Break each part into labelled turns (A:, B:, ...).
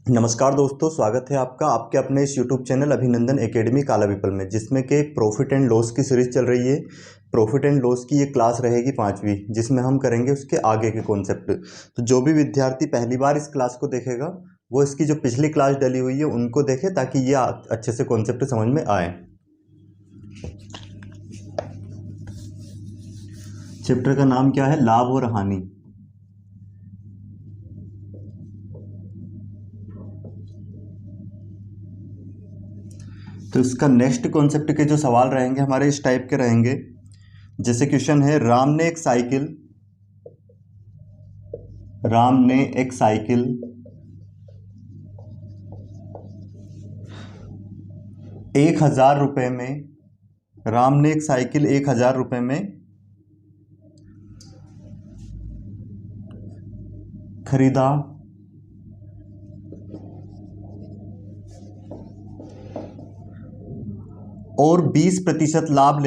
A: नमस्कार दोस्तों, स्वागत है आपका आपके अपने इस यूट्यूब चैनल अभिनंदन एकेडमी काला पीपल में, जिसमें कि प्रॉफिट एंड लॉस की सीरीज चल रही है। प्रॉफिट एंड लॉस की ये क्लास रहेगी 5वीं, जिसमें हम करेंगे उसके आगे के कॉन्सेप्ट। तो जो भी विद्यार्थी पहली बार इस क्लास को देखेगा वो इसकी जो पिछली क्लास डली हुई है उनको देखे, ताकि ये अच्छे से कॉन्सेप्ट समझ में आए। चैप्टर का नाम क्या है? लाभ और हानि। तो इसका नेक्स्ट कॉन्सेप्ट के जो सवाल रहेंगे हमारे इस टाइप के रहेंगे। जैसे क्वेश्चन है, राम ने एक साइकिल 1,000 रुपये में, राम ने एक साइकिल 1,000 रुपये में खरीदा और 20% लाभ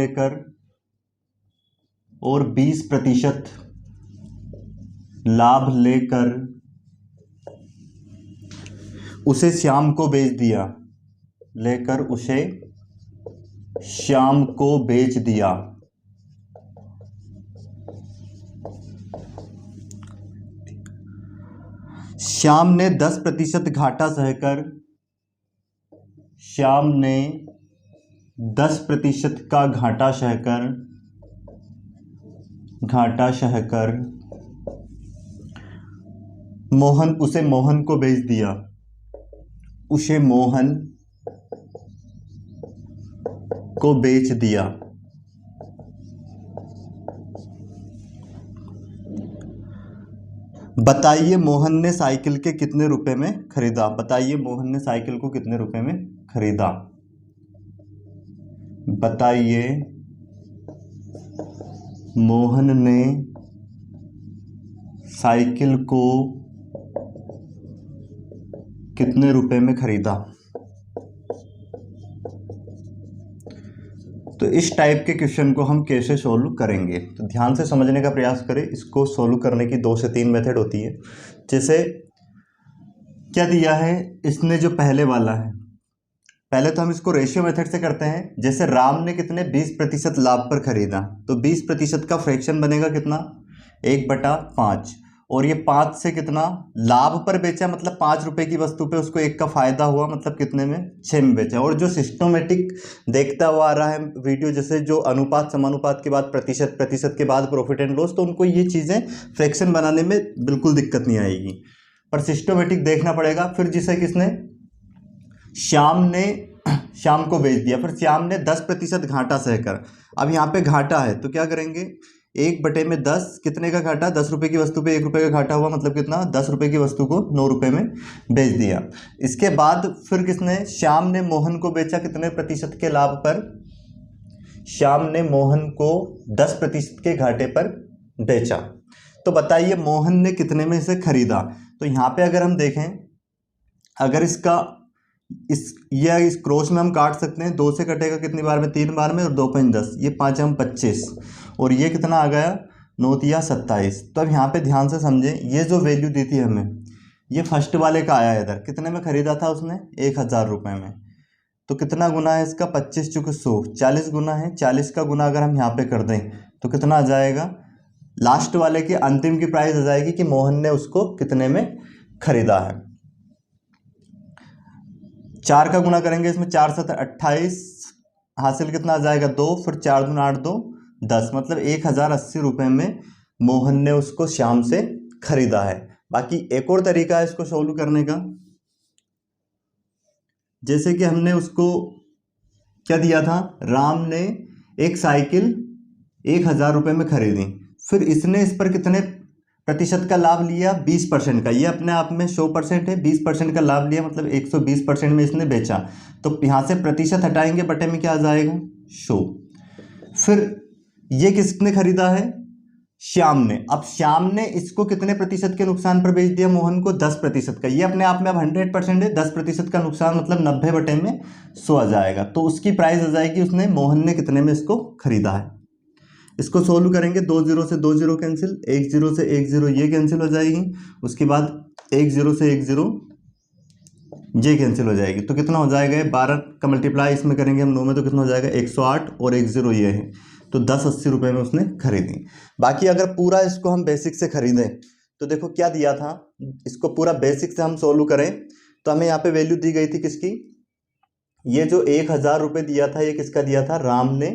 A: लेकर उसे श्याम को बेच दिया। श्याम ने 10% घाटा सहकर 10% का घाटा सहकर मोहन को बेच दिया। बताइए मोहन ने साइकिल के कितने रुपए में खरीदा? बताइए मोहन ने साइकिल को कितने रुपए में खरीदा? बताइए मोहन ने साइकिल को कितने रुपए में खरीदा? तो इस टाइप के क्वेश्चन को हम कैसे सोल्व करेंगे, तो ध्यान से समझने का प्रयास करें। इसको सोल्व करने की 2 से 3 मेथड होती है। जैसे क्या दिया है इसने, जो पहले वाला है, पहले तो हम इसको रेशियो मेथड से करते हैं। जैसे राम ने कितने 20% लाभ पर खरीदा, तो 20% का फ्रैक्शन बनेगा कितना? 1/5। और ये 5 से कितना लाभ पर बेचा, मतलब 5 रुपए की वस्तु पे उसको 1 का फायदा हुआ, मतलब कितने में? 6 में बेचा। और जो सिस्टोमेटिक देखता हुआ आ रहा है वीडियो, जैसे जो अनुपात समानुपात के बाद प्रतिशत के बाद प्रॉफिट एंड लॉस, तो उनको ये चीज़ें फ्रैक्शन बनाने में बिल्कुल दिक्कत नहीं आएगी, पर सिस्टोमेटिक देखना पड़ेगा। फिर जिसे किसने, श्याम को बेच दिया। फिर श्याम ने 10% घाटा सहकर, अब यहाँ पे घाटा है तो क्या करेंगे, 1/10 कितने का घाटा? 10 रुपये की वस्तु पे 1 रुपये का घाटा हुआ, मतलब कितना? 10 रुपये की वस्तु को 9 रुपये में बेच दिया। इसके बाद फिर किसने, श्याम ने मोहन को बेचा कितने प्रतिशत के लाभ पर? श्याम ने मोहन को 10% के घाटे पर बेचा। तो बताइए मोहन ने कितने में इसे खरीदा? तो यहाँ पे अगर हम देखें, अगर इस क्रॉस में हम काट सकते हैं। 2 से कटेगा कितनी बार में? 3 बार में, और 2 5 10, ये 5 हम 25, और ये कितना आ गया? 9 तिया 27। तो अब यहाँ पे ध्यान से समझें, ये जो वैल्यू दी थी हमें, ये फर्स्ट वाले का आया इधर। कितने में खरीदा था उसने? 1,000 रुपये में। तो कितना गुना है इसका? 25 चुके 100, 40 गुना है। 40 का गुना अगर हम यहाँ पे कर दें तो कितना आ जाएगा? लास्ट वाले की अंतिम की प्राइस आ जाएगी कि मोहन ने उसको कितने में खरीदा है। 4 का गुना करेंगे इसमें, 4 7 28, हासिल कितना आ जाएगा? 2, फिर 4 दूना 8 2 10, मतलब 1,080 रुपये में मोहन ने उसको श्याम से खरीदा है। बाकी एक और तरीका है इसको सोल्व करने का। जैसे कि हमने उसको क्या दिया था, राम ने एक साइकिल 1,000 रुपये में खरीदी। फिर इसने इस पर कितने प्रतिशत का लाभ लिया? 20% का। ये अपने आप में 100% है, 20% का लाभ लिया, मतलब 120% में इसने बेचा। तो यहाँ से प्रतिशत हटाएंगे, बटे में क्या आ जाएगा? 100। फिर ये किसने खरीदा है? श्याम ने। अब श्याम ने इसको कितने प्रतिशत के नुकसान पर बेच दिया? मोहन को 10% का। ये अपने आप में अब 100% है, 10% का नुकसान मतलब 90 बटे में 100 आ जाएगा। तो उसकी प्राइस आ जाएगी, उसने मोहन ने कितने में इसको खरीदा है। इसको सोल्व करेंगे, 2 0 से 2 0 कैंसिल, 1 0 से 1 0 ये कैंसिल हो जाएगी। उसके बाद 1 0 से 1 0 ये कैंसिल हो जाएगी, तो कितना हो जाएगा, 12 का मल्टीप्लाई इसमें करेंगे हम 9 में तो कितना हो जाएगा 108 और 10 ये है, तो 1080 रुपये में उसने खरीदी। बाकी अगर पूरा इसको हम बेसिक से खरीदें तो देखो क्या दिया था, इसको पूरा बेसिक से हम सोल्व करें तो हमें यहाँ पे वैल्यू दी गई थी किसकी, ये जो 1000 रुपये दिया था ये किसका दिया था, राम ने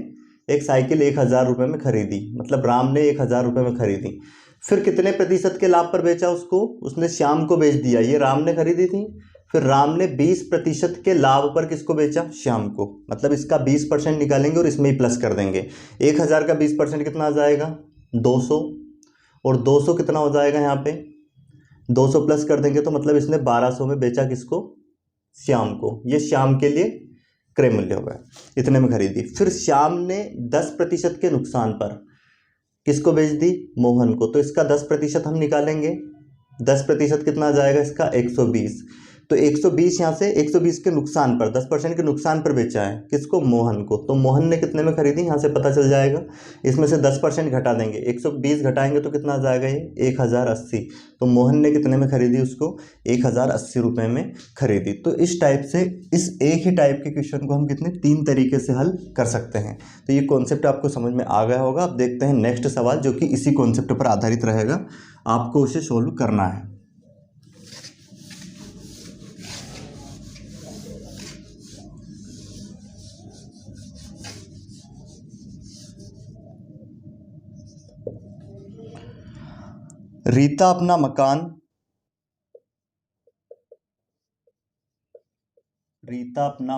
A: एक साइकिल 1000 रुपये में खरीदी, मतलब राम ने 1000 रुपये में खरीदी। फिर कितने प्रतिशत के लाभ पर बेचा उसको, उसने श्याम को बेच दिया, ये राम ने खरीदी थी, फिर राम ने 20% के लाभ पर किसको बेचा, श्याम को, मतलब इसका 20% निकालेंगे और इसमें ही प्लस कर देंगे। 1000 का 20% कितना आ जाएगा 200, और 200 कितना हो जाएगा यहाँ पे 200 प्लस कर देंगे तो मतलब इसने 1200 में बेचा किसको, श्याम को, ये श्याम के लिए क्रय मूल्य होगा, इतने में खरीदी। फिर श्याम ने 10% के नुकसान पर किसको बेच दी, मोहन को, तो इसका 10% हम निकालेंगे, 10% कितना आ जाएगा इसका 120, तो 120 यहाँ से 120 के नुकसान पर 10% के नुकसान पर बेचा है किसको, मोहन को, तो मोहन ने कितने में खरीदी यहाँ से पता चल जाएगा, इसमें से 10% घटा देंगे, 120 घटाएंगे तो कितना आ जाएगा ये 1080, तो मोहन ने कितने में खरीदी उसको 1080 रुपये में खरीदी। तो इस टाइप से इस एक ही टाइप के क्वेश्चन को हम कितने 3 तरीके से हल कर सकते हैं। तो ये कॉन्सेप्ट आपको समझ में आ गया होगा। अब देखते हैं नेक्स्ट सवाल जो कि इसी कॉन्सेप्ट पर आधारित रहेगा, आपको उसे सोल्व करना है। रीता अपना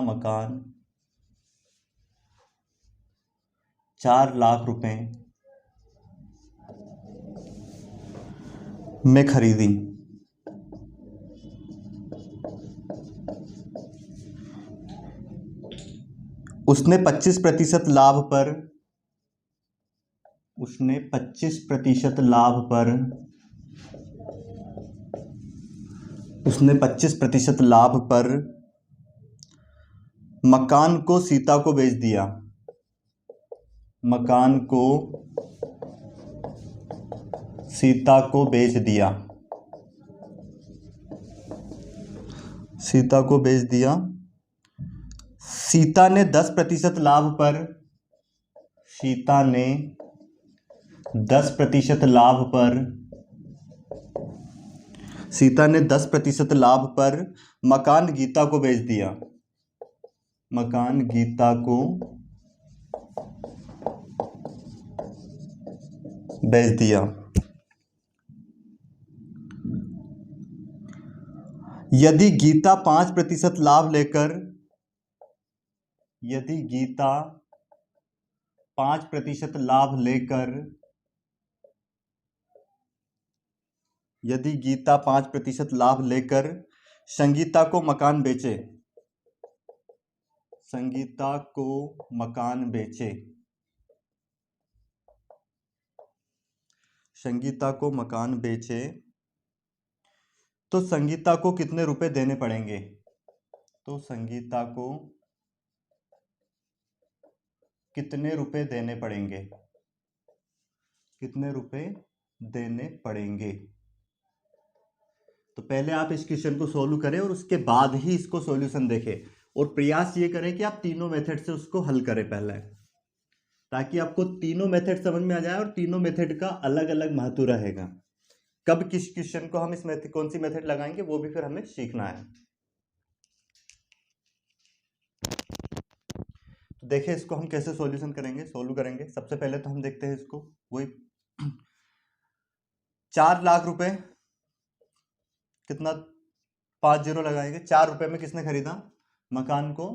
A: मकान 4 लाख रुपए में खरीदी। उसने 25% लाभ पर 25% लाभ पर मकान को सीता को बेच दिया, मकान को सीता को बेच दिया, सीता को बेच दिया। सीता ने 10% लाभ पर, सीता ने 10% लाभ पर, सीता ने 10% लाभ पर मकान गीता को बेच दिया, मकान गीता को बेच दिया। यदि गीता 5% लाभ लेकर, यदि गीता 5% लाभ लेकर, यदि गीता 5% लाभ लेकर संगीता को मकान बेचे, संगीता को मकान बेचे, संगीता को मकान बेचे, तो संगीता को कितने रुपए देने पड़ेंगे, तो संगीता को कितने रुपए देने पड़ेंगे, कितने रुपए देने पड़ेंगे। तो पहले आप इस क्वेश्चन को सोल्व करें और उसके बाद ही इसको सॉल्यूशन देखें, और प्रयास ये करें कि आप तीनों मेथड से उसको हल करें पहले, ताकि आपको तीनों मेथड समझ में आ जाए और तीनों मेथड का अलग अलग महत्व रहेगा। कब किस क्वेश्चन को हम इस मेथड कौन सी मेथड लगाएंगे वो भी फिर हमें सीखना है। तो देखिए इसको हम कैसे सॉल्यूशन करेंगे, सोल्व करेंगे। सबसे पहले तो हम देखते हैं इसको, वही 4 लाख रुपए, कितना 5 जीरो लगाएंगे, 4 रुपए में किसने खरीदा मकान को,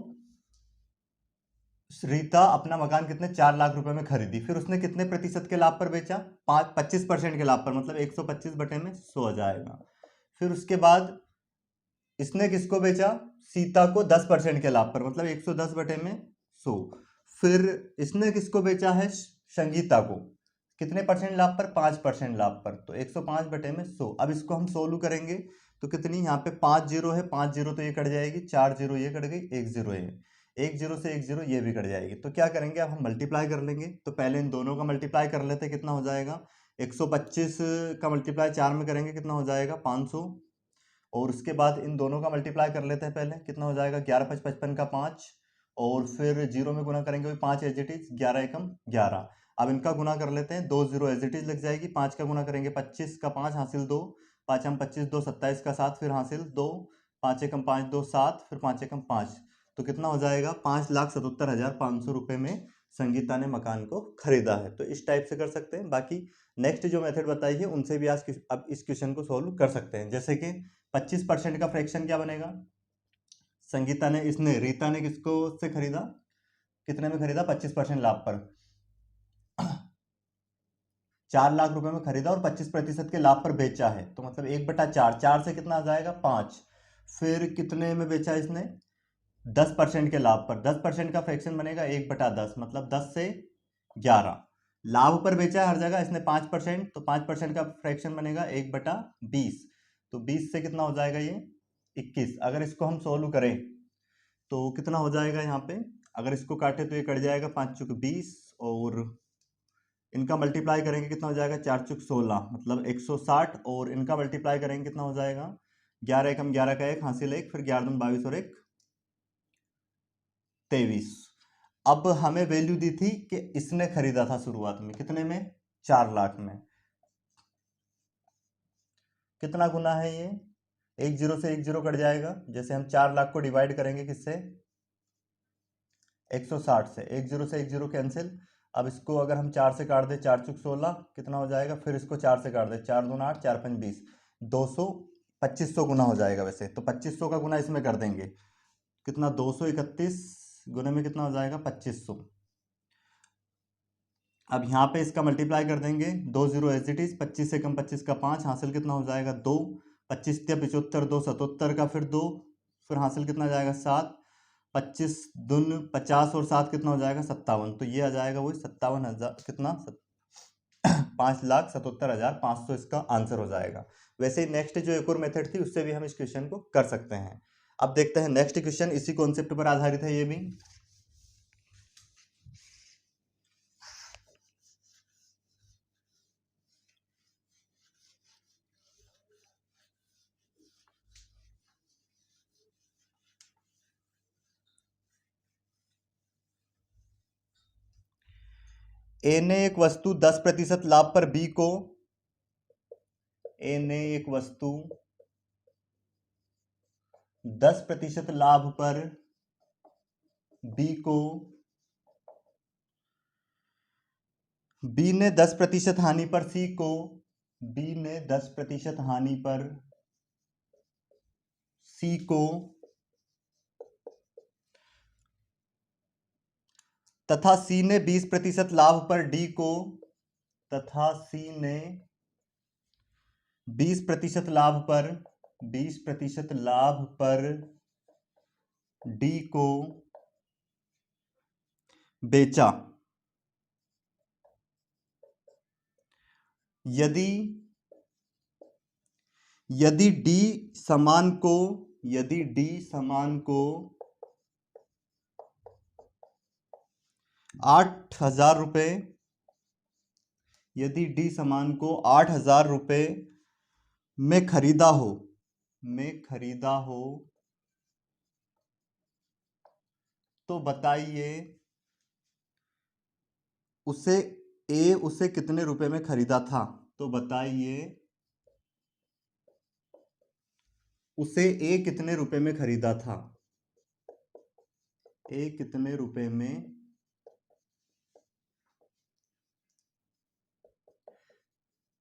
A: रीता अपना मकान कितने 4 लाख रुपए में खरीदी। फिर उसने कितने प्रतिशत के लाभ पर बेचा, 25% के लाभ पर, मतलब 125 बटे में 100 आ जाएगा। फिर उसके बाद इसने किसको बेचा, सीता को 10% के लाभ पर, मतलब 110 बटे में 100। फिर इसने किसको बेचा है, संगीता को, कितने परसेंट लाभ पर, 5% लाभ पर, तो 105 बटे में 100। अब इसको हम सोल्व करेंगे तो कितनी, यहाँ पे 5 जीरो है, 5 जीरो तो ये कट जाएगी, 4 जीरो ये कट गई, 1 जीरो है, 1 जीरो से 1 जीरो ये भी कट जाएगी। तो क्या करेंगे, अब हम मल्टीप्लाई कर लेंगे। तो पहले इन दोनों का मल्टीप्लाई कर लेते, कितना हो जाएगा, 125 का मल्टीप्लाई 4 में करेंगे कितना हो जाएगा 500, और उसके बाद इन दोनों का मल्टीप्लाई कर लेते हैं। पहले कितना हो जाएगा, 11×5 = 55 का 5, और फिर जीरो में गुना करेंगे वही 5 एज इट इज, 11 एकम 11। अब इनका गुना कर लेते हैं, 2 जीरो एज इट इज लग जाएगी। 5 का गुना करेंगे 25 का 5 हासिल 2, 5 हम 25 2 27 का 7 फिर हासिल 2, 5 एकम 5 2 7 फिर 5 एकम 5। तो कितना हो जाएगा, 5,77,500 रुपये में संगीता ने मकान को खरीदा है। तो इस टाइप से कर सकते हैं। बाकी नेक्स्ट जो मेथड बताई है उनसे भी आज अब इस क्वेश्चन को सॉल्व कर सकते हैं। जैसे कि 25% का फ्रैक्शन क्या बनेगा, संगीता ने रीता ने किसको से खरीदा, कितने में खरीदा, 25% लाभ पर 4 लाख रुपए में खरीदा और 25% के लाभ पर बेचा है। तो मतलब 1/4, 4 से कितना आ जाएगा 5, फिर कितने में बेचा इसने, 10% के लाभ पर। 10% का फ्रैक्शन बनेगा 1/10, मतलब 10 से 11। लाभ पर बेचा है हर जगह इसने 5%, तो 5% का फ्रैक्शन बनेगा 1/20। तो 20 से कितना हो जाएगा ये 21। अगर इसको हम सोल्व करें तो कितना हो जाएगा यहाँ पे, अगर इसको काटे तो ये कट जाएगा, 5 चुक 20, और इनका मल्टीप्लाई करेंगे कितना हो जाएगा, 4 चुक 16 मतलब 160, और इनका मल्टीप्लाई करेंगे कितना हो जाएगा, 11 एकम 11 का 1 हासिल 1, फिर 11 दूनी 22 और 1 23। अब हमें वैल्यू दी थी कि इसने खरीदा था शुरुआत में कितने में, 4 लाख में। कितना गुना है ये, एक जीरो से एक जीरो कट जाएगा। जैसे हम 4 लाख को डिवाइड करेंगे किससे, 160 से, एक जीरो से एक जीरो कैंसिल। अब इसको अगर हम 4 से काट दें, 4 चुक 16 कितना हो जाएगा, फिर इसको 4 से काट दें, 4 दूना 8, 4 5 20, 200 2500 गुना हो जाएगा वैसे तो। 2500 का गुना इसमें कर देंगे, कितना 231 गुने में कितना हो जाएगा 2500। अब यहाँ पे इसका मल्टीप्लाई कर देंगे, 2 जीरो एज इट इज, 25 से कम 25 का 5 हासिल कितना हो जाएगा 2, 25 या 75, 2 77 का फिर 2, फिर हासिल कितना जाएगा 7, 25 दून 50 और 7 कितना हो जाएगा 57। तो ये आ जाएगा वही 57,000 कितना 5,77,500 इसका आंसर हो जाएगा। वैसे ही नेक्स्ट जो एक और मेथड थी उससे भी हम इस क्वेश्चन को कर सकते हैं। अब देखते हैं नेक्स्ट क्वेश्चन, इसी कॉन्सेप्ट पर आधारित है ये भी। ए ने एक वस्तु 10% लाभ पर बी को, ए ने एक वस्तु 10% लाभ पर बी को, बी ने 10% हानि पर सी को, बी ने 10% हानि पर सी को, तथा सी ने 20% लाभ पर डी को, तथा सी ने 20% लाभ पर 20% लाभ पर डी को बेचा। यदि यदि डी समान को, यदि डी समान को 8,000 रुपये, यदि डी समान को 8,000 रुपये में खरीदा हो, में खरीदा हो, तो बताइए उसे उसे कितने रुपए में खरीदा था। तो बताइए उसे ए कितने रुपए में खरीदा था, ए कितने रुपए में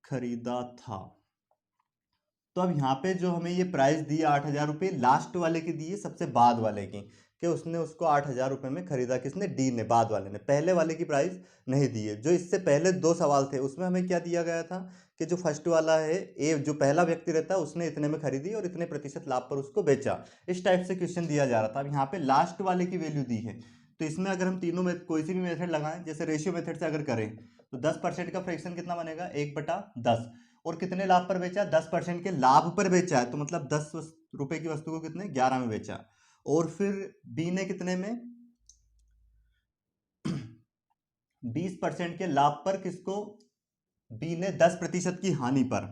A: खरीदा था। तो अब यहाँ पे जो हमें ये प्राइस दिया 8,000 रुपये, लास्ट वाले की दी है, सबसे बाद वाले की, कि उसने उसको 8,000 रुपये में खरीदा, किसने, डी ने, बाद वाले ने। पहले वाले की प्राइस नहीं दी है। जो इससे पहले 2 सवाल थे उसमें हमें क्या दिया गया था कि जो फर्स्ट वाला है ए, जो पहला व्यक्ति रहता है, उसने इतने में खरीदी और इतने प्रतिशत लाभ पर उसको बेचा। इस टाइप से क्वेश्चन दिया जा रहा था। अब यहाँ पे लास्ट वाले की वैल्यू दी है, तो इसमें अगर हम तीनों में कोई सी भी मेथड लगाएं, जैसे रेशियो मेथड से अगर करें तो 10% का फ्रैक्शन कितना बनेगा, 1/10, और कितने लाभ पर बेचा, 10% के लाभ पर बेचा है, तो मतलब 10 रुपए की वस्तु को कितने, 11 में बेचा। और फिर बी ने कितने में 20% के लाभ पर, किसको, बी ने 10% की हानि पर,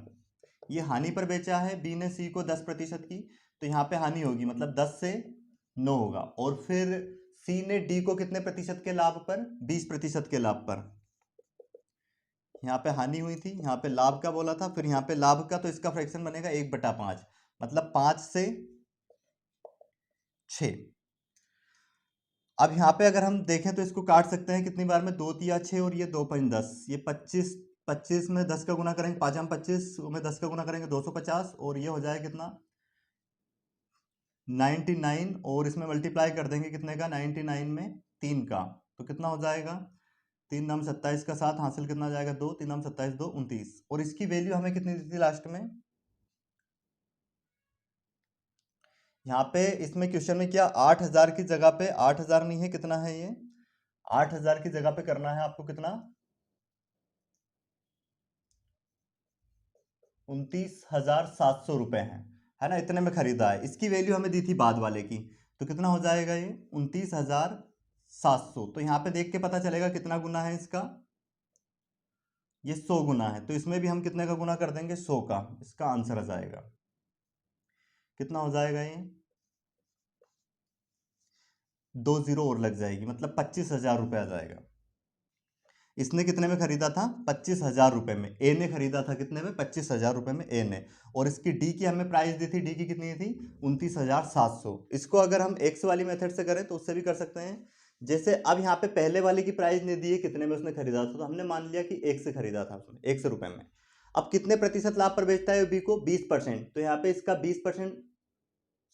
A: ये हानि पर बेचा है बी ने सी को 10% की, तो यहाँ पे हानि होगी, मतलब 10 से 9 होगा। और फिर सी ने डी को कितने प्रतिशत के लाभ पर, 20% के लाभ पर। यहाँ पे हानि हुई थी, यहाँ पे लाभ का बोला था, फिर यहाँ पे लाभ का, तो इसका फ्रैक्शन बनेगा 1/5, मतलब 5 से 6। अब यहाँ पे अगर हम देखें तो इसको काट सकते हैं कितनी बार में, 2 तिया 6 और ये 2 5 10, ये 25, 25 में 10 का गुना करेंगे, 5 हम 25 में 10 का गुना करेंगे 250, और ये हो जाएगा कितना 99, और इसमें मल्टीप्लाई कर देंगे कितने का, 99 में 3 का, तो कितना हो जाएगा 3 नाम 27 का 7, हासिल कितना आ जाएगा 2, 3 नाम 27 2 29, और इसकी वैल्यू हमें कितनी दी थी लास्ट में। यहाँ पे इसमें क्वेश्चन में क्या 8000 की जगह पे, 8000 नहीं है, कितना है ये, 8000 की जगह पे करना है आपको कितना, 29,700 रुपए है ना, इतने में खरीदा है। इसकी वैल्यू हमें दी थी बाद वाले की, तो कितना हो जाएगा ये 29,700। तो यहाँ पे देख के पता चलेगा कितना गुना है इसका, ये 100 गुना है, तो इसमें भी हम कितने का गुना कर देंगे 100 का, इसका आंसर आ जाएगा, कितना हो जाएगा ये, 2 जीरो और लग जाएगी, मतलब 25,000 रुपये आ जाएगा। इसने कितने में खरीदा था, 25,000 रुपये में, ए ने खरीदा था कितने में, 25,000 रुपये में ए ने। और इसकी डी की हमें प्राइस दी थी, डी की कितनी थी 29,700। इसको अगर हम एक्स वाली मेथड से करें तो उससे भी कर सकते हैं। जैसे अब यहाँ पे पहले वाले की प्राइस ने दी है कितने में उसने खरीदा था, तो हमने मान लिया कि 1 से खरीदा था उसने, 100 रुपये में। अब कितने प्रतिशत लाभ पर बेचता है बी को, 20%, तो यहाँ पे इसका 20%,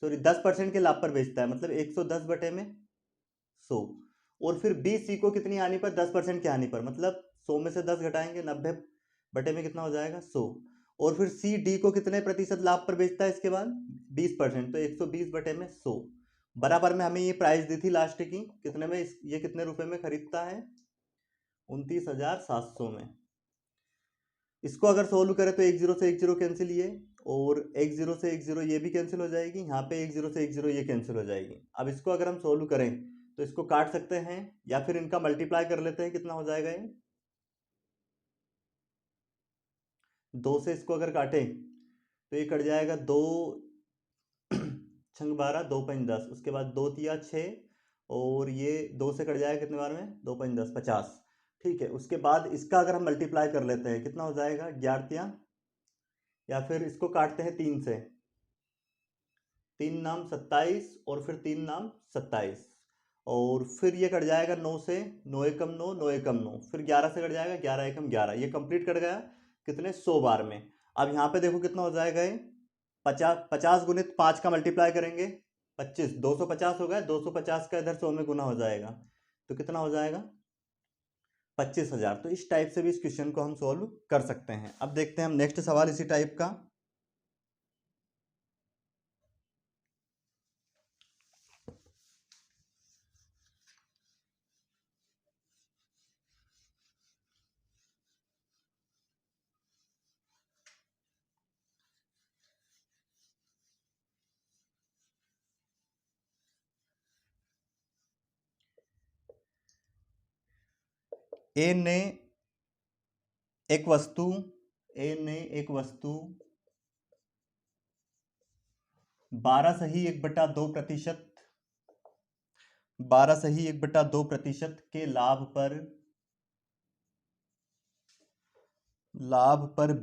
A: सॉरी 10% के लाभ पर बेचता है, मतलब 110/100। और फिर बी सी को कितनी हानि पर, 10% की हानि पर, मतलब 100 में से 10 घटाएंगे, 90 में कितना हो जाएगा 100। और फिर सी डी को कितने प्रतिशत लाभ पर बेचता है इसके बाद, 20%, तो 120/100 बराबर में हमें ये प्राइस दी थी लास्ट की, कितने में, ये कितने रुपए में खरीदता है, 29,700 में। इसको अगर सोल्व करें तो 1 जीरो से 1 जीरो कैंसिल, ये और 1 जीरो से 1 जीरो ये भी कैंसिल हो जाएगी, यहाँ पे 1 जीरो से 1 जीरो ये कैंसिल हो जाएगी। अब इसको अगर हम सोल्व करें तो इसको काट सकते हैं, या फिर इनका मल्टीप्लाई कर लेते हैं, कितना हो जाएगा ये, 2 से इसको अगर काटें तो ये कट जाएगा, 2 छंग 12, 2 5 10, उसके बाद 2 तिया 6, और ये 2 से कट जाएगा कितने बार में, 2 5 10 50। ठीक है, उसके बाद इसका अगर हम मल्टीप्लाई कर लेते हैं कितना हो जाएगा 11 तिया, या फिर इसको काटते हैं 3 से, 3 नाम 27, और फिर 3 नाम 27, और फिर ये कट जाएगा 9 से, 9 एकम 9, 9 एकम 9, फिर 11 से कट जाएगा 11 एकम 11, ये कंप्लीट कट गया कितने 100 बार में। अब यहाँ पे देखो कितना हो जाएगा ये, 50, 50 गुणित 5 का मल्टीप्लाई करेंगे 25, 250 हो गया, 250 का इधर 100 में गुना हो जाएगा, तो कितना हो जाएगा 25,000। तो इस टाइप से भी इस क्वेश्चन को हम सोल्व कर सकते हैं। अब देखते हैं हम नेक्स्ट सवाल इसी टाइप का। ए ने एक वस्तु, ए ने एक वस्तु 12 सही 1/2%, 12 सही 1/2% के लाभ पर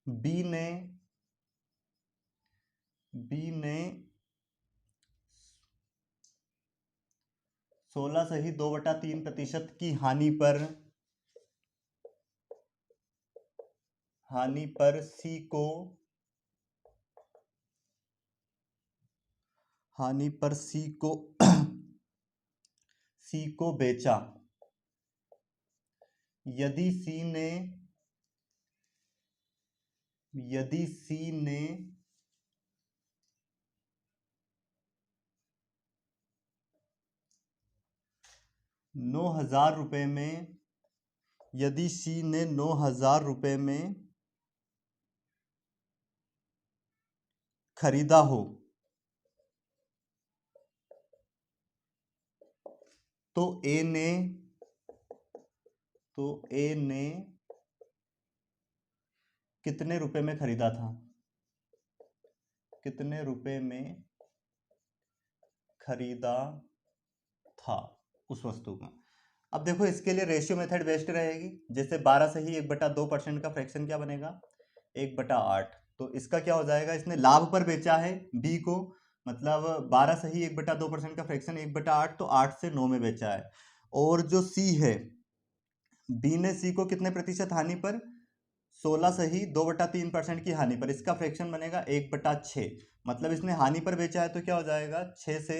A: बी ने बी ने 16 सही 2/3% की हानि पर सी को सी को बेचा। यदि सी ने 9,000 रुपये में, यदि सी ने 9,000 रुपये में खरीदा हो, तो ए ने कितने रुपए में खरीदा था, कितने रुपए में खरीदा था उस वस्तु का। अब देखो इसके लिए रेशियो मेथड बेस्ट रहेगी। जैसे 12 से ही 1/2% का फ्रैक्शन क्या बनेगा, 1/8। तो इसका क्या हो जाएगा, इसने लाभ पर बेचा है बी को, मतलब 12 से ही 1/2% का फ्रैक्शन 1/8, तो 8 से 9 में बेचा है। और जो सी है, बी ने सी को कितने प्रतिशत हानि पर, 16 से ही 2/3% की हानि पर, इसका फ्रैक्शन बनेगा 1/6। मतलब इसने हानि पर बेचा है तो क्या हो जाएगा 6 से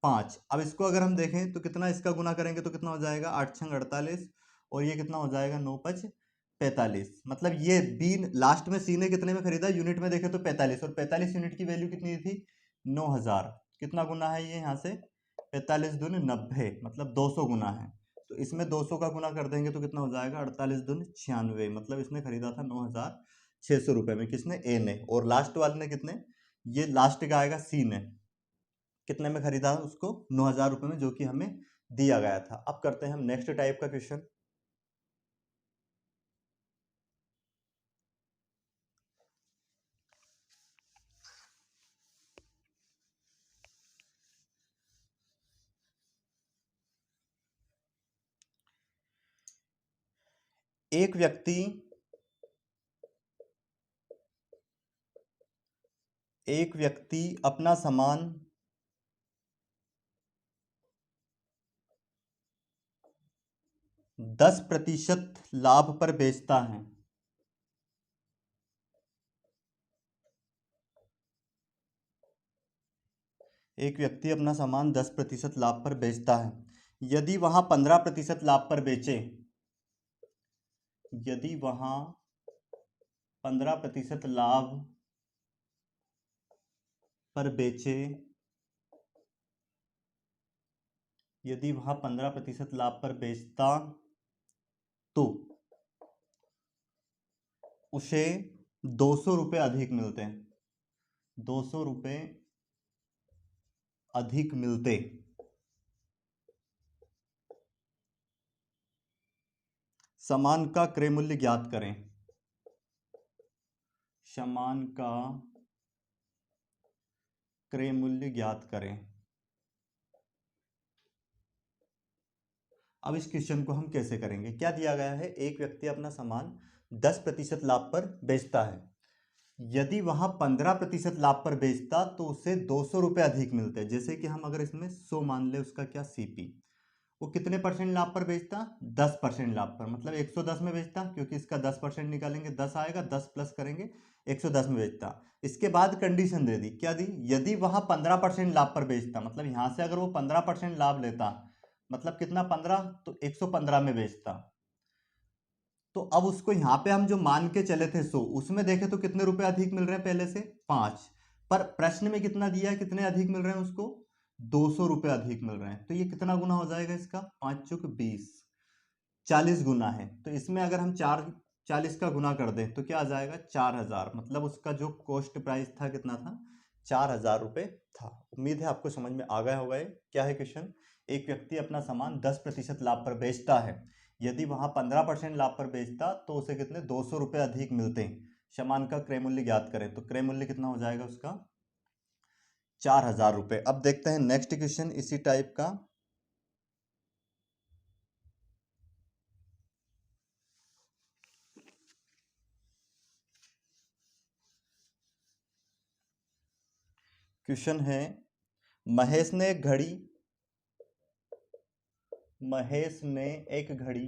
A: 5। अब इसको अगर हम देखें तो कितना इसका गुना करेंगे तो कितना हो जाएगा, 8 छंग 48, और ये कितना हो जाएगा 9 5 45। मतलब ये बी लास्ट में सी ने कितने में खरीदा, यूनिट में देखे तो 45, और 45 यूनिट की वैल्यू कितनी थी 9000। कितना गुना है ये यहाँ से, 45 दूनी 90, मतलब 200 गुना है। तो इसमें 200 का गुना कर देंगे तो कितना हो जाएगा 48 दूनी 96। मतलब इसने खरीदा था 9600 रुपये में, किसने, ए ने। और लास्ट वाले ने कितने, ये लास्ट का आएगा सी ने, कितने में खरीदा उसको 9000 रुपये में, जो कि हमें दिया गया था। अब करते हैं हम नेक्स्ट टाइप का क्वेश्चन। एक व्यक्ति अपना सामान 10% लाभ पर बेचता है। एक व्यक्ति अपना सामान 10% लाभ पर बेचता है। यदि वहां 15% लाभ पर बेचे, यदि वहां 15% लाभ पर बेचे, यदि वहां 15% लाभ पर बेचता तो उसे 200 रुपये अधिक मिलते हैं, 200 रुपये अधिक मिलते। सामान का क्रय मूल्य ज्ञात करें, सामान का क्रय मूल्य ज्ञात करें। अब इस क्वेश्चन को हम कैसे करेंगे, क्या दिया गया है, एक व्यक्ति अपना सामान 10% लाभ पर बेचता है। यदि वहां 15% लाभ पर बेचता तो उसे 200 रुपये अधिक मिलते हैं। जैसे कि हम अगर इसमें 100 मान ले, उसका क्या सीपी, वो कितने परसेंट लाभ पर बेचता, 10% लाभ पर, मतलब 110 में बेचता, क्योंकि इसका 10% निकालेंगे 10 आएगा, 10 प्लस करेंगे 110 में बेचता। इसके बाद कंडीशन दे दी, क्या दी, यदि वहां 15% लाभ पर बेचता, मतलब यहां से अगर वो 15% लाभ लेता, मतलब कितना 15, तो 115 में बेचता। तो अब उसको यहाँ पे हम जो मान के चले थे 100, उसमें देखे तो कितने रुपए अधिक मिल रहे हैं पहले से, 5। पर प्रश्न में कितना दिया है, कितने अधिक मिल रहे हैं उसको, 200 रुपये अधिक मिल रहे हैं। तो ये कितना गुना हो जाएगा इसका, 5 चौक 20, 40 गुना है। तो इसमें अगर हम 40 का गुना कर दें तो क्या आ जाएगा 4000। मतलब उसका जो कॉस्ट प्राइस था कितना था, 4000 रुपये था। उम्मीद है आपको समझ में आ गया होगा। ये क्या है क्वेश्चन, एक व्यक्ति अपना सामान 10% लाभ पर बेचता है। यदि वहां 15% लाभ पर बेचता तो उसे कितने 200 रुपये अधिक मिलते हैं। सामान का क्रय मूल्य ज्ञात करें, तो क्रय मूल्य कितना हो जाएगा उसका 4000 रुपये। अब देखते हैं नेक्स्ट क्वेश्चन इसी टाइप का। क्वेश्चन है, महेश ने एक घड़ी महेश ने एक घड़ी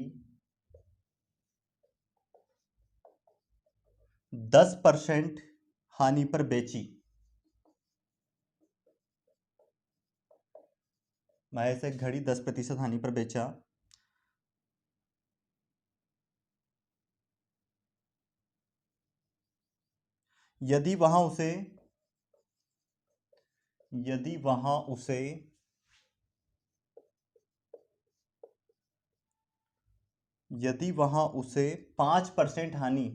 A: 10% हानि पर बेची। महेश एक घड़ी 10% हानि पर बेचा। यदि वहां उसे यदि वहां उसे यदि वहां उसे 5% हानि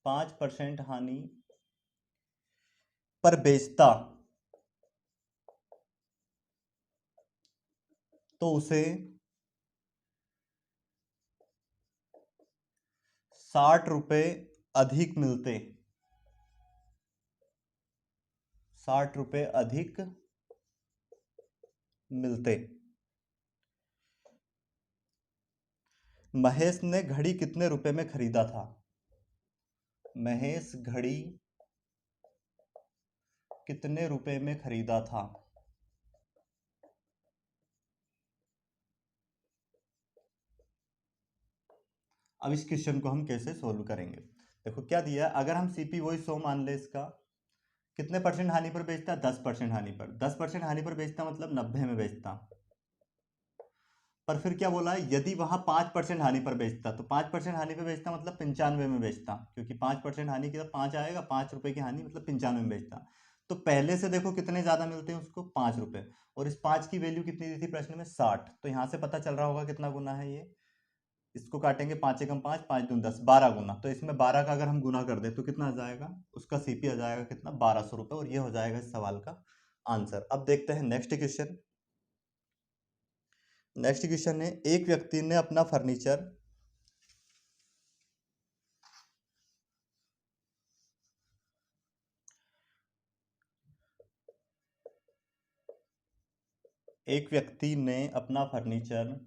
A: 5% हानि पर बेचता तो उसे 60 रुपये अधिक मिलते, 60 रुपये अधिक मिलते। महेश ने घड़ी कितने रुपए में खरीदा था? महेश घड़ी कितने रुपए में खरीदा था? अब इस क्वेश्चन को हम कैसे सोल्व करेंगे? देखो क्या दिया है, अगर हम सीपी वही 100 मान ले, इसका कितने परसेंट हानि पर बेचता है? 10% हानि पर। 10% हानि पर बेचता मतलब 90 में बेचता। पर फिर क्या बोला है, यदि वहां 5% हानि पर बेचता, तो 5% हानि पर बेचता मतलब 95 में बेचता, क्योंकि 5% हानि की, 5 आएगा, 5 रुपए की हानि मतलब 95 में बेचता। तो पहले से देखो कितने ज्यादा मिलते हैं उसको, 5 रुपए, और इस 5 की वैल्यू कितनी दी थी प्रश्न में? 60। तो यहां से पता चल रहा होगा कितना गुना है ये। इसको काटेंगे, 5 एकम 5, 5 दूनी 10, 12 गुना। तो इसमें 12 का अगर हम गुना कर दें तो कितना आ जाएगा? उसका सीपी आ जाएगा कितना? 1200 रुपये। और ये हो जाएगा इस सवाल का आंसर। अब देखते हैं नेक्स्ट क्वेश्चन। नेक्स्ट क्वेश्चन है, एक व्यक्ति ने अपना फर्नीचर एक व्यक्ति ने अपना फर्नीचर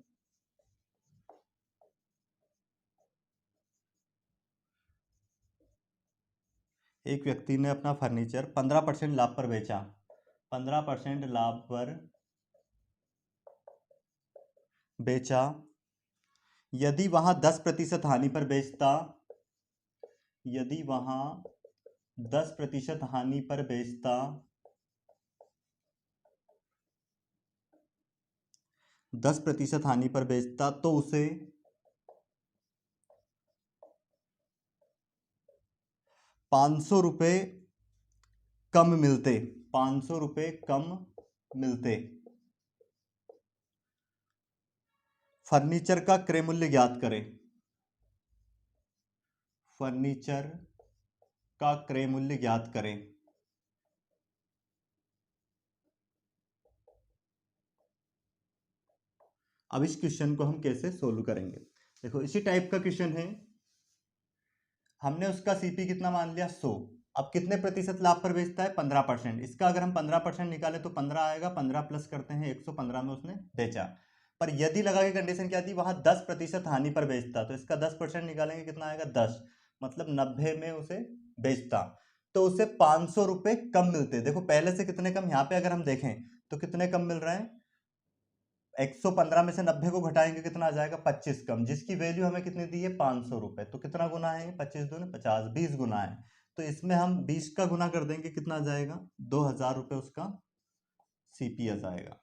A: एक व्यक्ति ने अपना फर्नीचर 15% लाभ पर बेचा। 15% लाभ पर बेचा। यदि वहां 10% हानि पर बेचता, यदि वहां 10% हानि पर बेचता, 10% हानि पर बेचता, तो उसे 500 रुपये कम मिलते। 500 रुपये कम मिलते। फर्नीचर का क्रय मूल्य ज्ञात करें। फर्नीचर का क्रय मूल्य ज्ञात करें। अब इस क्वेश्चन को हम कैसे सोल्व करेंगे? देखो इसी टाइप का क्वेश्चन है। हमने उसका सीपी कितना मान लिया? 100। अब कितने प्रतिशत लाभ पर बेचता है? 15%। इसका अगर हम 15% निकाले तो 15 आएगा, 15 प्लस करते हैं 115 में उसने बेचा। पर यदि लगा के कंडीशन क्या थी, वहां 10% हानि पर बेचता, तो इसका 10% निकालेंगे कितना आएगा? 10, मतलब 90 में उसे बेचता, तो उसे 500 रुपये कम मिलते। देखो पहले से कितने कम, यहाँ पे अगर हम देखें तो कितने कम मिल रहे हैं? 115 में से 90 को घटाएंगे कितना आ जाएगा? 25 कम, जिसकी वैल्यू हमें कितनी दी है? 500 रुपये। तो कितना गुना है? 25 दूनी 50, 20 गुना है। तो इसमें हम 20 का गुना कर देंगे, कितना आ जाएगा? 2000 रुपये उसका सीपी आ जाएगा।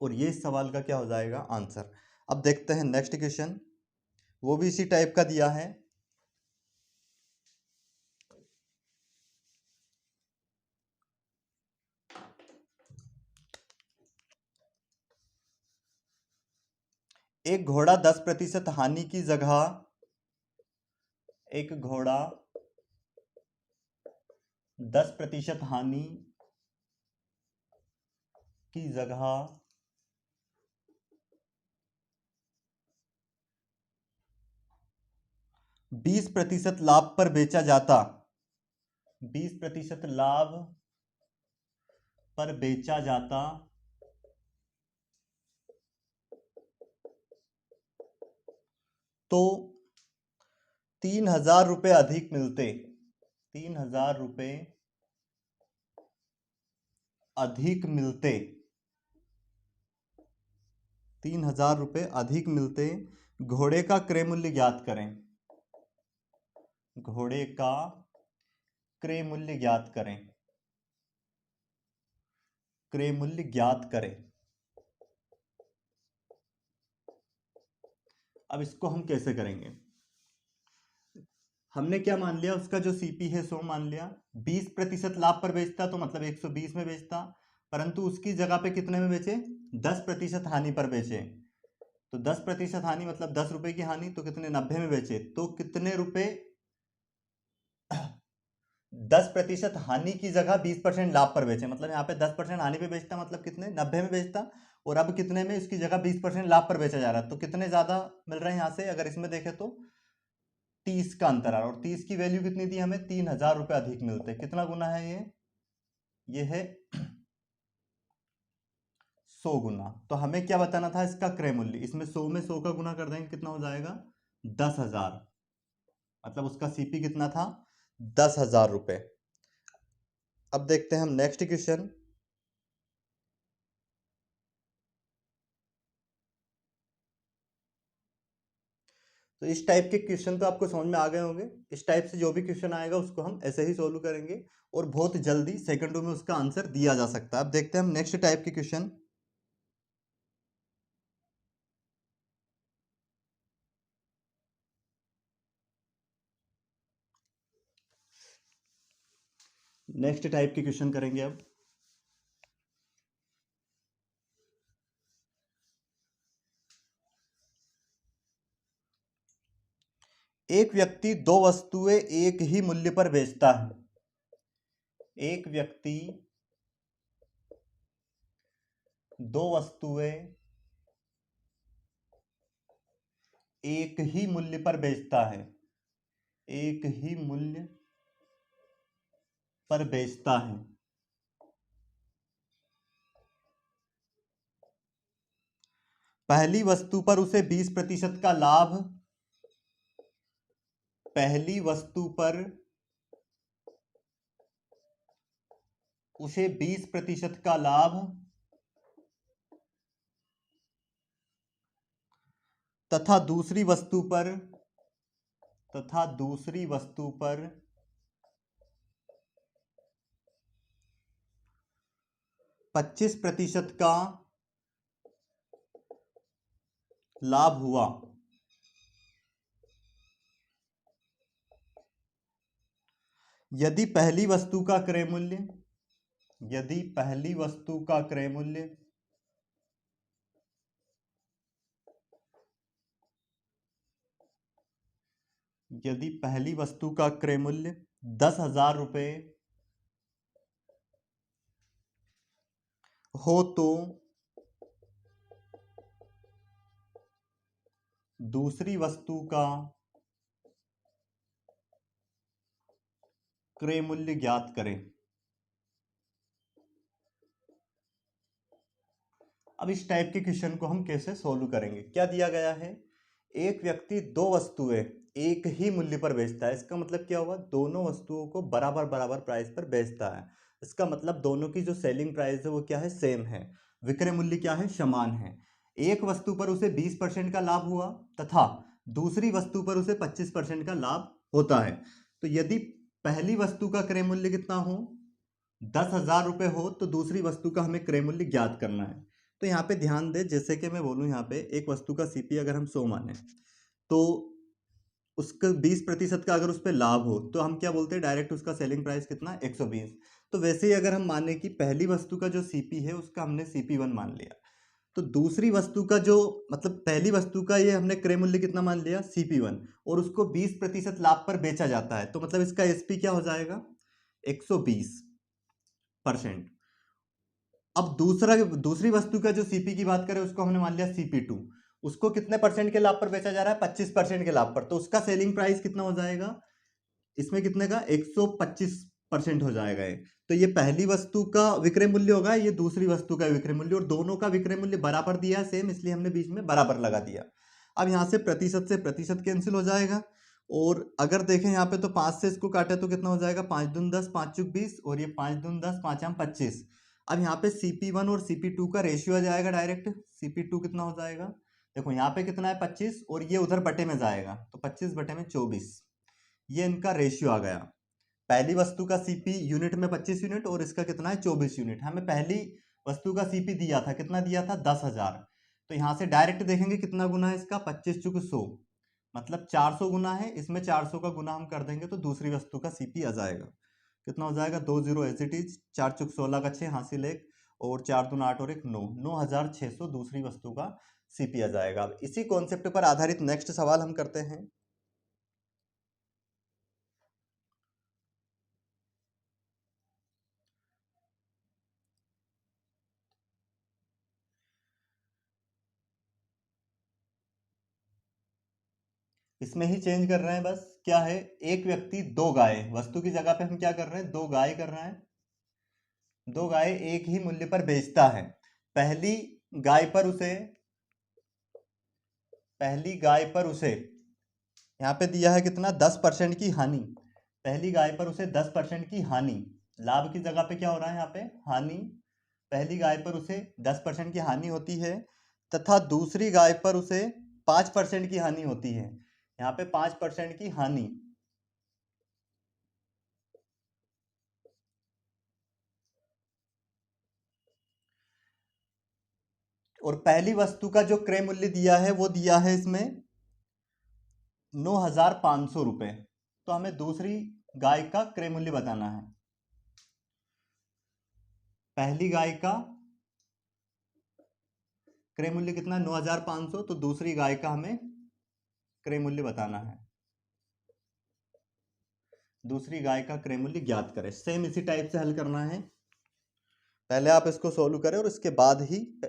A: और ये इस सवाल का क्या हो जाएगा? आंसर। अब देखते हैं नेक्स्ट क्वेश्चन, वो भी इसी टाइप का दिया है। एक घोड़ा 10% हानि की जगह, एक घोड़ा 10% हानि की जगह 20% लाभ पर बेचा जाता, 20% लाभ पर बेचा जाता, तो 3000 रुपये अधिक मिलते। 3000 रुपये अधिक मिलते। 3000 रुपये अधिक मिलते। घोड़े का क्रय मूल्य ज्ञात करें। घोड़े का क्रय मूल्य ज्ञात करें। क्रय मूल्य ज्ञात करें। अब इसको हम कैसे करेंगे? हमने क्या मान लिया, उसका जो सीपी है 100 मान लिया। 20% लाभ पर बेचता तो मतलब 120 में बेचता, परंतु उसकी जगह पे कितने में बेचे? 10% हानि पर बेचे। तो 10% हानि मतलब 10 रुपए की हानि, तो कितने? 90 में बेचे। तो कितने रुपए? 10% हानि की जगह 20% लाभ पर बेचे, मतलब यहाँ पे 10% हानि पे बेचता मतलब कितने? 90 में बेचता। और अब कितने में? इसकी जगह 20% लाभ पर बेचा जा रहा है, तो कितने ज्यादा मिल रहे हैं यहाँ से? अगर इसमें देखें तो 30 का अंतर आ रहा है, और 30 की वैल्यू कितनी थी हमें, 3,000 रुपये अधिक मिलते हैं। कितना गुना है ये है 100 गुना। तो हमें क्या बताना था, इसका क्रय मूल्य। इसमें 100 में 100 का गुना कर देंगे, कितना हो जाएगा, 10,000। मतलब उसका सीपी कितना था, 10,000 रुपये। अब देखते हैं हम नेक्स्ट क्वेश्चन। तो इस टाइप के क्वेश्चन तो आपको समझ में आ गए होंगे। इस टाइप से जो भी क्वेश्चन आएगा उसको हम ऐसे ही सोल्व करेंगे, और बहुत जल्दी सेकंडों में उसका आंसर दिया जा सकता है। अब देखते हैं हम नेक्स्ट टाइप के क्वेश्चन। नेक्स्ट टाइप के क्वेश्चन करेंगे अब। एक व्यक्ति दो वस्तुएं एक ही मूल्य पर बेचता है। एक व्यक्ति दो वस्तुएं एक ही मूल्य पर बेचता है। एक ही मूल्य पर बेचता है। पहली वस्तु पर उसे 20% का लाभ, पहली वस्तु पर उसे 20% का लाभ तथा दूसरी वस्तु पर, तथा दूसरी वस्तु पर 25% का लाभ हुआ। यदि पहली वस्तु का क्रय मूल्य, यदि पहली वस्तु का क्रय मूल्य यदि पहली वस्तु का क्रय मूल्य 10,000 रुपये हो, तो दूसरी वस्तु का क्रय मूल्य ज्ञात करें। अब इस टाइप के क्वेश्चन को हम कैसे सोल्व करेंगे। क्या दिया गया है, एक व्यक्ति दो वस्तुएं एक ही मूल्य पर बेचता है। इसका मतलब क्या हुआ, दोनों वस्तुओं को बराबर बराबर प्राइस पर बेचता है। इसका मतलब दोनों की जो सेलिंग प्राइस है वो क्या है, सेम है। विक्रय मूल्य क्या है, समान है। एक वस्तु पर उसे 20% का लाभ हुआ, तथा दूसरी वस्तु पर उसे 25% का लाभ होता है। तो यदि पहली वस्तु का क्रय मूल्य कितना हो, 10,000 रुपये हो, तो दूसरी वस्तु का हमें क्रय मूल्य ज्ञात करना है। तो यहाँ पे ध्यान दे, जैसे कि मैं बोलूँ यहाँ पे एक वस्तु का सीपी अगर हम 100 माने, तो उसका 20% का अगर उस पर लाभ हो तो हम क्या बोलते हैं, डायरेक्ट उसका सेलिंग प्राइस कितना, 120। तो वैसे ही अगर हम माने कि पहली वस्तु का जो सीपी है उसका हमने CP1 मान लिया, तो दूसरी वस्तु का जो, मतलब पहली वस्तु का ये हमने क्रय मूल्य कितना मान लिया, CP1, और उसको 20% लाभ पर बेचा जाता है। तो मतलब इसका SP क्या हो जाएगा, 120%। अब दूसरी वस्तु का जो सीपी की बात करें उसको हमने मान लिया CP2। उसको कितने परसेंट के लाभ पर बेचा जा रहा है, 25% के लाभ पर। तो उसका सेलिंग प्राइस कितना हो जाएगा, इसमें कितने का, 125% हो जाएगा ये। तो ये पहली वस्तु का विक्रय मूल्य होगा, ये दूसरी वस्तु का विक्रय मूल्य, और दोनों का विक्रय मूल्य बराबर दिया है सेम, इसलिए हमने बीच में बराबर लगा दिया। अब यहाँ से प्रतिशत कैंसिल हो जाएगा, और अगर देखें यहाँ पे तो 5 से इसको काटे तो कितना हो जाएगा, 5 दून 10, 5 चुक 20, और ये 5 दून 10, 5 आम 25। अब यहाँ पे CP1 और CP2 का रेशियो आ जाएगा डायरेक्ट। CP2 कितना हो जाएगा, देखो यहाँ पे कितना है 25, और ये उधर बटे में जाएगा, तो 25 बटे में 24, ये इनका रेशियो आ गया। पहली वस्तु का CP यूनिट में 25 यूनिट, और इसका कितना है 24 यूनिट। हमें पहली वस्तु का CP दिया था, कितना दिया था, 10,000। तो यहाँ से डायरेक्ट देखेंगे कितना गुना है इसका, 25 चुक 100, मतलब 400 गुना है। इसमें 400 का गुना हम कर देंगे तो दूसरी वस्तु का CP आ जाएगा। कितना हो जाएगा, 20 एज इट इज, 4 चुक 16 का 6 हासिल 1, और 4 दून 8 और 1 9, 9,600 दूसरी वस्तु का CP आ जाएगा। अब इसी कॉन्सेप्ट पर आधारित नेक्स्ट सवाल हम करते हैं। इसमें ही चेंज कर रहे हैं बस, क्या है, एक व्यक्ति दो गाय, वस्तु की जगह पे हम क्या कर रहे हैं, दो गाय कर रहे हैं, दो गाय एक ही मूल्य पर बेचता है। पहली गाय पर उसे पहली गाय पर उसे यहाँ पे दिया है कितना, 10% की हानि। पहली गाय पर उसे 10% की हानि, लाभ की जगह पे क्या हो रहा है यहाँ पे, हानि। पहली गाय पर उसे 10% की हानि होती है तथा दूसरी गाय पर उसे 5% की हानि होती है। यहाँ पे 5% की हानि। और पहली वस्तु का जो क्रय मूल्य दिया है वो दिया है इसमें 9,500 रुपये। तो हमें दूसरी गाय का क्रय मूल्य बताना है। पहली गाय का क्रय मूल्य कितना, 9,500, तो दूसरी गाय का हमें क्रय मूल्य बताना है। दूसरी गाय का क्रय मूल्य ज्ञात करें। सेम इसी टाइप से हल करना है। पहले आप इसको सोल्व करें और इसके बाद ही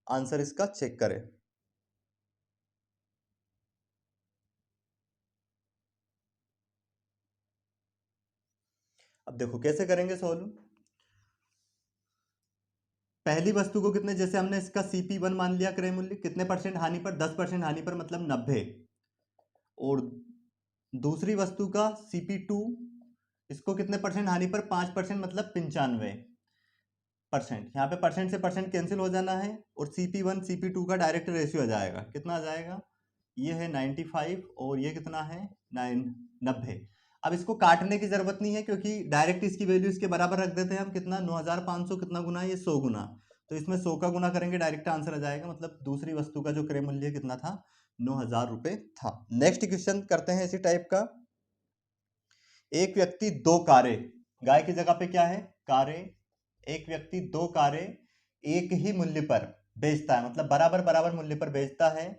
A: आंसर इसका चेक करें। अब देखो कैसे करेंगे सोल्व। पहली वस्तु को कितने, जैसे हमने इसका CP1 मान लिया क्रय मूल्य, कितने परसेंट हानि पर, 10% हानि पर, मतलब 90। और दूसरी वस्तु का CP2, इसको कितने परसेंट हानि पर, 5%, मतलब 95%। यहाँ पे परसेंट से परसेंट कैंसिल हो जाना है और CP1 CP2 का डायरेक्ट रेशियो आ जाएगा। कितना आ जाएगा, ये है 95 और ये कितना है 90। अब इसको काटने की जरूरत नहीं है क्योंकि डायरेक्ट इसकी वैल्यू इसके बराबर रख देते हैं हम। कितना, 9,500 कितना गुना है, ये 100 गुना। तो इसमें 100 का गुना करेंगे, डायरेक्ट आंसर आ जाएगा। मतलब दूसरी वस्तु का जो क्रय मूल्य कितना था, 9,000 रुपये था। नेक्स्ट क्वेश्चन करते हैं इसी टाइप का। एक व्यक्ति दो कारें, गाय की जगह पे क्या है, कारें। एक व्यक्ति दो कारें एक ही मूल्य पर बेचता है, मतलब बराबर बराबर मूल्य पर बेचता है।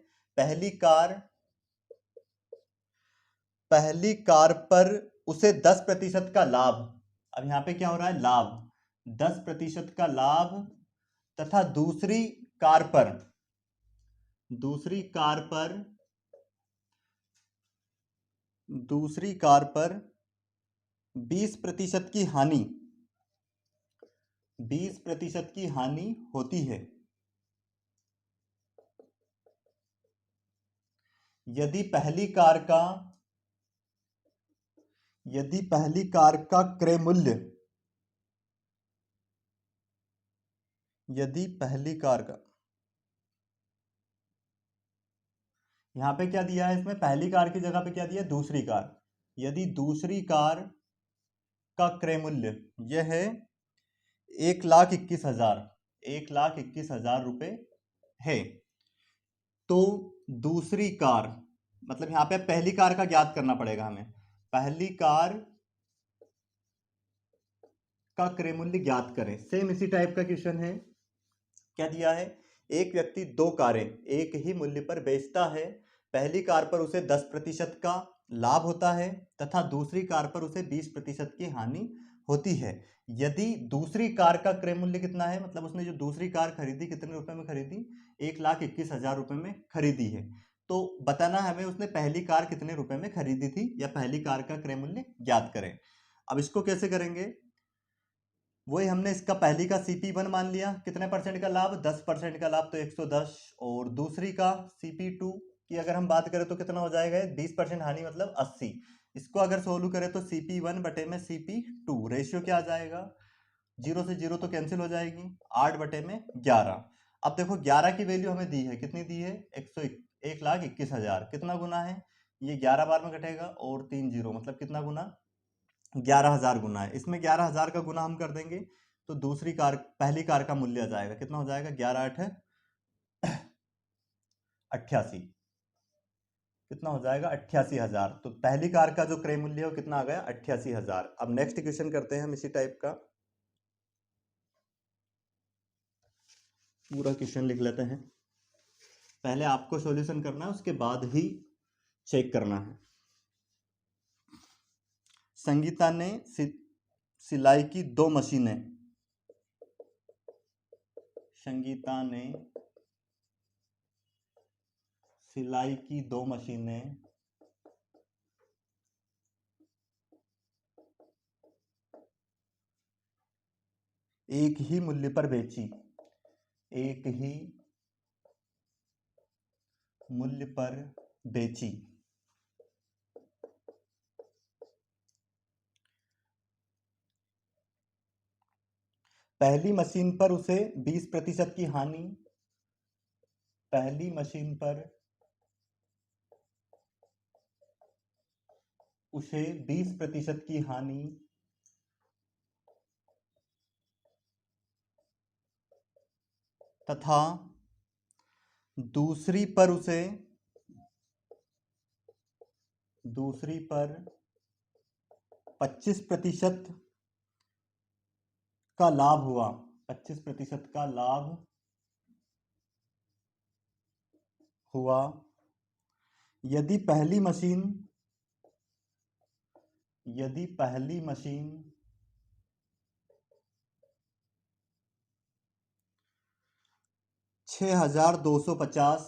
A: पहली कार पर उसे 10% का लाभ। अब यहां पे क्या हो रहा है, लाभ, 10% का लाभ। तथा कार पर दूसरी कार पर 20% की हानि, 20% की हानि होती है। यदि पहली कार का क्रय मूल्य, यदि पहली कार का, यहां पे क्या दिया है, इसमें पहली कार की जगह पे क्या दिया है, दूसरी कार। यदि दूसरी कार का क्रय मूल्य यह है 1,21,000, 1,21,000 रुपये है, तो दूसरी कार, मतलब यहां पे पहली कार का ज्ञात करना पड़ेगा हमें। पहली कार का क्रय मूल्य ज्ञात करें। सेम इसी टाइप का क्वेश्चन है। क्या दिया है, एक व्यक्ति दो कारें एक ही मूल्य पर बेचता है। पहली कार पर उसे 10% का लाभ होता है तथा दूसरी कार पर उसे 20% की हानि होती है। यदि दूसरी कार का क्रय मूल्य कितना है, मतलब उसने जो दूसरी कार खरीदी कितने रुपए में खरीदी, 1,21,000 रुपए में खरीदी है। तो बताना है हमें उसने पहली कार कितने रुपए में खरीदी थी, या पहली कार का क्रय मूल्य ज्ञात करें। अब इसको कैसे करेंगे, वही हमने इसका पहली का CP1 मान लिया, कितने परसेंट का लाभ, 10% का लाभ, तो 110। और दूसरी का CP2 की अगर हम बात करें तो कितना हो जाएगा, 20% हानि, मतलब 80। इसको अगर सोल्व करें तो CP1 बटे में CP2 रेशियो क्या आ जाएगा, 0 से 0 तो कैंसिल हो जाएगी, 8 बटे में 11। अब देखो 11 की वैल्यू हमें दी है, कितनी दी है, 1,21,000। कितना गुना है, ये 11 बार में घटेगा और 3 जीरो, मतलब कितना गुना, 11,000 गुना है। इसमें 11,000 का गुना हम कर देंगे तो पहली कार का मूल्य आ जाएगा, कितना हो जाएगा, 11,8 88। कितना हो जाएगा, 88,000। तो पहली कार का जो क्रय मूल्य है वो कितना आ गया, 88,000। अब नेक्स्ट क्वेश्चन करते हैं हम इसी टाइप का। पूरा क्वेश्चन लिख लेते हैं। पहले आपको सॉल्यूशन करना है, उसके बाद ही चेक करना है। संगीता ने सिलाई की दो मशीनें संगीता ने सिलाई की दो मशीनें एक ही मूल्य पर बेची, एक ही मूल्य पर बेची। पहली मशीन पर उसे 20% की हानि, पहली मशीन पर उसे 20% की हानि तथा दूसरी पर उसे, दूसरी पर 25% का लाभ हुआ, 25% का लाभ हुआ। यदि पहली मशीन, यदि पहली मशीन 6,250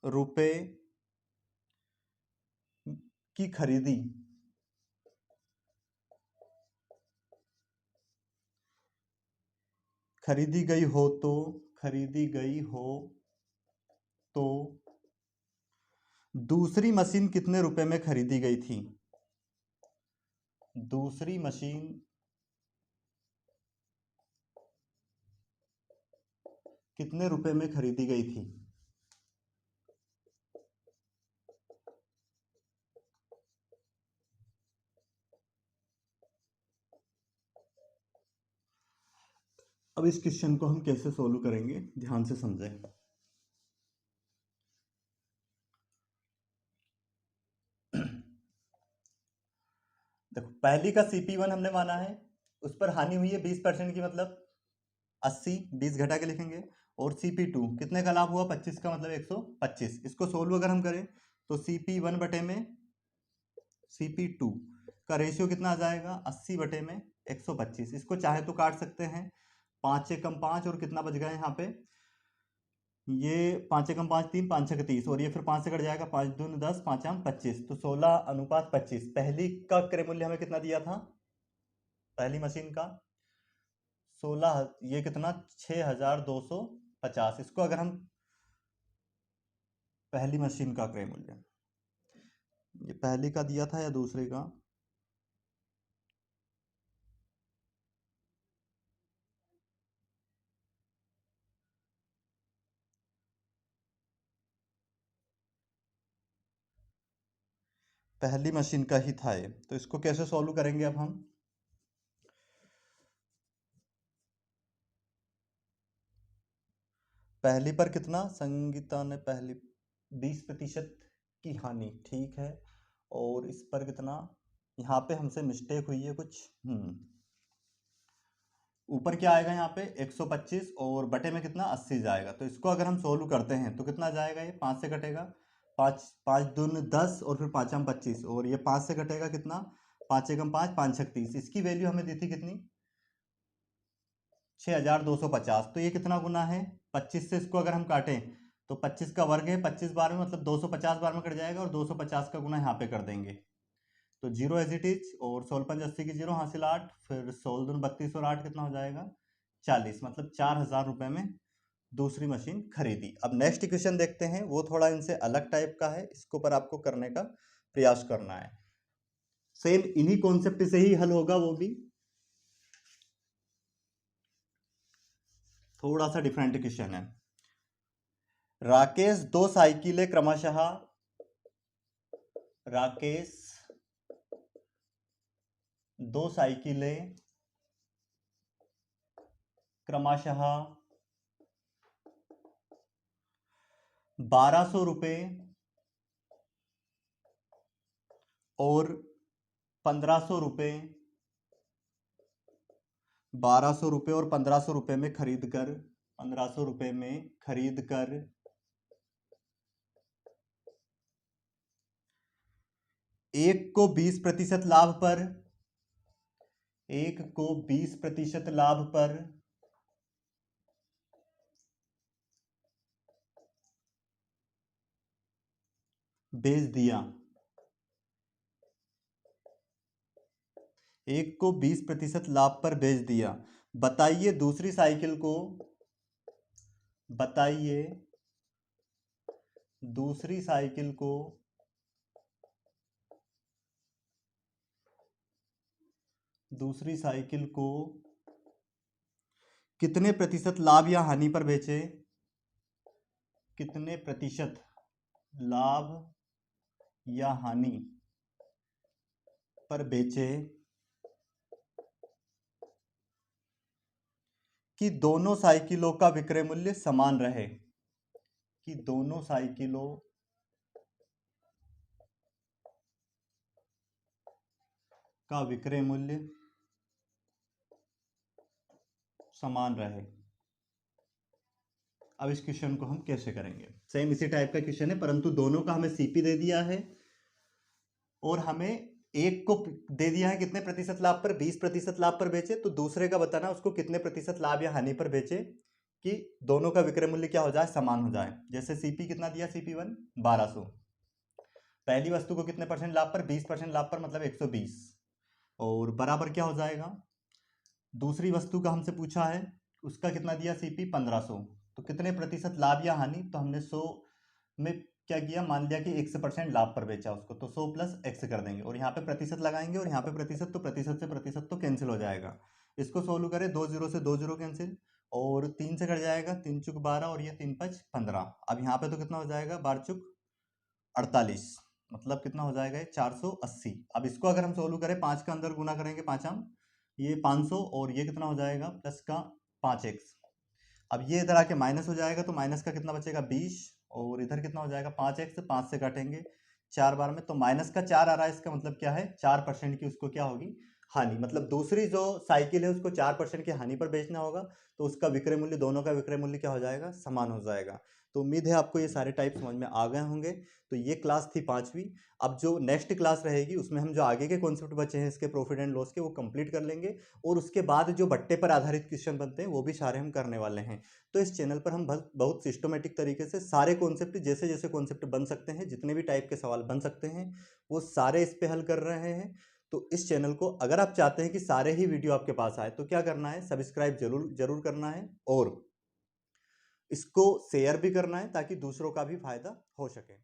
A: रुपए की खरीदी, खरीदी गई हो तो, खरीदी गई हो तो दूसरी मशीन कितने रुपए में खरीदी गई थी, दूसरी मशीन कितने रुपए में खरीदी गई थी। अब इस क्वेश्चन को हम कैसे सोल्व करेंगे, ध्यान से समझें। देखो पहली का CP1 हमने माना है, उस पर हानि हुई है 20% की, मतलब 80, 20 घटा के लिखेंगे। और CP2 कितने का लाभ हुआ, 25 का, मतलब 125। इसको सोल्व अगर हम करें तो CP1 बटे में CP2 का रेशियो कितना आ जाएगा, 80 बटे में 125। इसको चाहे तो काट सकते हैं, 5 से कम 5, और कितना बच गया यहाँ पे, ये 5 से कम 5 3, 5 6 30, और ये फिर 5 से कट जाएगा, 5 दूनी 10, 5 आम 25, तो 16:25। पहली का क्रय मूल्य हमें कितना दिया था, पहली मशीन का 16, ये कितना 6,250। इसको अगर हम, पहली मशीन का क्रय मूल्य, ये पहली का दिया था या दूसरे का, पहली मशीन का ही था ये। तो इसको कैसे सॉल्व करेंगे अब हम, पहली पर कितना, संगीता ने पहली 20% की हानि, ठीक है। और इस पर कितना, यहाँ पे हमसे मिस्टेक हुई है कुछ, ऊपर क्या आएगा यहाँ पे 125, और बटे में कितना 80 जाएगा। तो इसको अगर हम सोल्व करते हैं तो कितना जाएगा, ये 5 से कटेगा, 5 5 दूनी 10, और फिर 5 हम 25, और ये 5 से कटेगा कितना, 5 एकम 5, 5 छक 30। इसकी वैल्यू हमें दी थी कितनी, 6,250। तो ये कितना गुना है, 25 से इसको अगर हम काटें तो 25 का वर्ग है, 25 बार में मतलब 250 बार में कट जाएगा, और 250 का गुना यहाँ पे कर देंगे तो जीरो एज इट इज। और 16 × 5 = 80 की जीरो, हासिल 8, फिर 16 दूनी 32, और 8 कितना हो जाएगा 40, मतलब 4,000 रुपए में दूसरी मशीन खरीदी। अब नेक्स्ट इक्वेशन देखते हैं, वो थोड़ा इनसे अलग टाइप का है, इसके ऊपर आपको करने का प्रयास करना है। सेम इन्हीं कॉन्सेप्ट से ही हल होगा, वो भी थोड़ा सा डिफरेंट क्वेश्चन है। राकेश दो साइकिलें क्रमशः, राकेश दो साइकिलें क्रमशः 1,200 रुपये और 1,500 रुपये, 1,200 रुपये और 1,500 रुपये में खरीद कर, 1,500 रुपये में खरीद कर एक को 20% लाभ पर, एक को 20% लाभ पर बेच दिया। एक को 20% लाभ पर बेच दिया। बताइए दूसरी साइकिल को, बताइए दूसरी साइकिल को दूसरी साइकिल को कितने प्रतिशत लाभ या हानि पर बेचे, कितने प्रतिशत लाभ या हानि पर बेचे कि दोनों साइकिलों का विक्रय मूल्य समान रहे, कि दोनों साइकिलों का विक्रय मूल्य समान रहे। अब इस क्वेश्चन को हम कैसे करेंगे, सेम इसी टाइप का क्वेश्चन है, परंतु दोनों का हमें सीपी दे दिया है और हमें एक को दे दिया है कितने प्रतिशत लाभ पर, 20% लाभ पर बेचे, तो दूसरे का बताना उसको कितने प्रतिशत लाभ या हानि पर बेचे कि दोनों का विक्रय मूल्य क्या हो जाए, समान हो जाए। जैसे सीपी कितना दिया, CP1 1200, पहली वस्तु को कितने परसेंट लाभ पर, 20% लाभ पर, मतलब 120, और बराबर क्या हो जाएगा, दूसरी वस्तु का हमसे पूछा है उसका कितना दिया, CP 1500, तो कितने प्रतिशत लाभ या हानि, तो हमने 100 में क्या किया, मान लिया कि 1% लाभ पर बेचा उसको, तो 100 प्लस x कर देंगे और यहाँ पे प्रतिशत लगाएंगे और यहाँ पे प्रतिशत, तो प्रतिशत से प्रतिशत तो कैंसिल हो जाएगा। इसको सोल्व करें, 2 जीरो से 2 जीरो कैंसिल, और 3 से कट जाएगा, 3 चुक 12 और ये 3 5 15। अब यहाँ पे तो कितना हो जाएगा, 12 चुक 48, मतलब कितना हो जाएगा, 480। अब इसको अगर हम सोल्व करें, 5 का अंदर गुना करेंगे, पाँचम ये 500 और ये कितना हो जाएगा, प्लस का 5x। अब ये इधर आके माइनस हो जाएगा, तो माइनस का कितना बचेगा, 20, और इधर कितना हो जाएगा, 5x, 5 से काटेंगे 4 बार में, तो माइनस का 4 आ रहा है। इसका मतलब क्या है, 4% की उसको क्या होगी, हानि, मतलब दूसरी जो साइकिल है उसको 4% की हानि पर बेचना होगा, तो उसका विक्रय मूल्य, दोनों का विक्रय मूल्य क्या हो जाएगा, समान हो जाएगा। तो उम्मीद है आपको ये सारे टाइप समझ में आ गए होंगे। तो ये क्लास थी 5वीं। अब जो नेक्स्ट क्लास रहेगी उसमें हम जो आगे के कॉन्सेप्ट बचे हैं इसके प्रॉफिट एंड लॉस के, वो कंप्लीट कर लेंगे, और उसके बाद जो बट्टे पर आधारित क्वेश्चन बनते हैं वो भी सारे हम करने वाले हैं। तो इस चैनल पर हम बहुत सिस्टमेटिक तरीके से सारे कॉन्सेप्ट, जैसे जैसे कॉन्सेप्ट बन सकते हैं, जितने भी टाइप के सवाल बन सकते हैं, वो सारे इस पे हल कर रहे हैं। तो इस चैनल को अगर आप चाहते हैं कि सारे ही वीडियो आपके पास आए, तो क्या करना है, सब्सक्राइब जरूर जरूर करना है, और इसको शेयर भी करना है ताकि दूसरों का भी फायदा हो सके।